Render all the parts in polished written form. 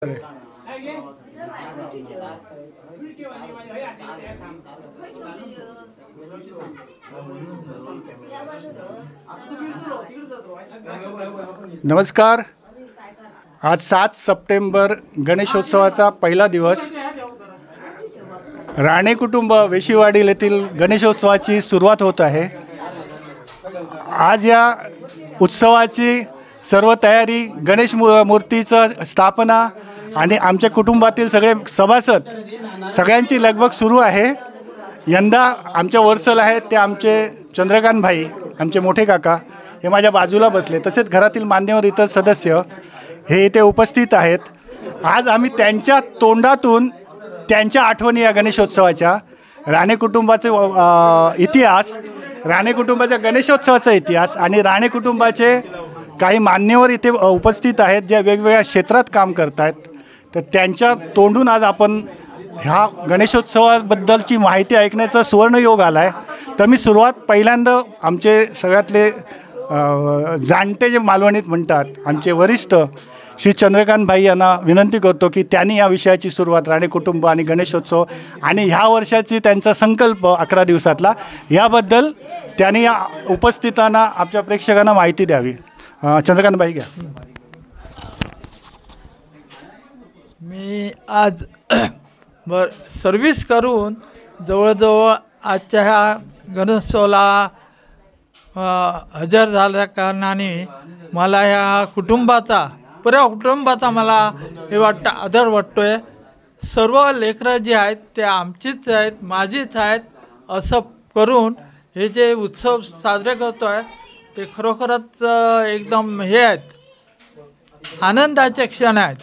नमस्कार। आज 7 सप्टेंबर गणेशोत्सवाचा पहिला दिवस। राणे कुटुंब वेशीवाडील येथील गणेशोत्सवाची सुरुवात होत आहे। आज या उत्सवाची सर्व तयारी, गणेश मूर्तीचं स्थापना आणि आमच्या कुटुंबातील सगळे सभासद सगळ्यांची लगबग सुरू आहे। यंदा आमच्या वरसल आहेत ते आमचे चंद्रकांत भाई, आमचे मोठे काका, हे माझ्या बाजूला बसले। तसेच घरातील मान्यवर इतर सदस्य हे इथे उपस्थित आहेत। आज आम्ही त्यांच्या तोंडातून त्यांच्या आठवणी या गणेशोत्सवाच्या, राणे कुटुंबाचे इतिहास, राणे कुटुंबाच्या गणेशोत्सवाचा इतिहास आणि राणे कुटुंबाचे काही मान्यवर इथे उपस्थित आहेत जे वेगवेगळ्या क्षेत्रात काम करत आहेत, तर त्यांच्या तोंडून आज आपण ह्या गणेशोत्सवाबद्दलची माहिती ऐकण्याचा सुवर्णयोग आला आहे। तर मी सुरुवात पहिल्यांदा आमचे सगळ्यातले जाणते जे मालवणीत म्हणतात, आमचे वरिष्ठ श्री चंद्रकांत भाई यांना विनंती करतो की त्यांनी या विषयाची सुरुवात, राणे कुटुंब आणि गणेशोत्सव आणि ह्या वर्षाची त्यांचा संकल्प 11 दिवसातला, याबद्दल त्यांनी या उपस्थितांना, आपल्या प्रेक्षकांना माहिती द्यावी। चंद्रकांत भाई घ्या। मी आज सर्व्हिस करून जवळजवळ आजच्या ह्या गणेशोत्सवाला हजर झाल्या कारणाने मला ह्या कुटुंबाचा, पुऱ्या कुटुंबाचा मला हे वाटतं, आदर वाटतो आहे। सर्व लेकरं जे आहेत ते आमचीच आहेत, माझीच आहेत, असं करून हे जे उत्सव साजरे करतो आहे ते खरोखरच एकदम हे आहेत, आनंदाचे क्षण आहेत।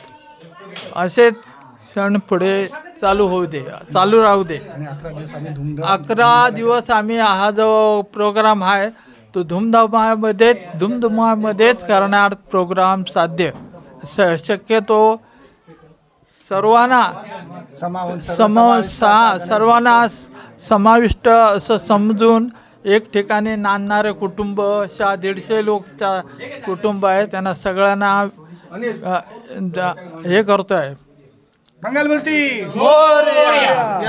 असेच क्षण पुढे चालू होऊ दे, चालू राहू दे। 11 दिवस आम्ही हा जो प्रोग्राम आहे तो धुमधुमामध्येच करणार प्रोग्राम साध्य शक्यतो सर्वांना समाविष्ट असं समजून एक ठिकाणी नांदणारे कुटुंब, 150 लोकचा कुटुंब आहे, त्यांना सगळ्यांना हे करतो आहे। मंगलमूर्ती मोरया।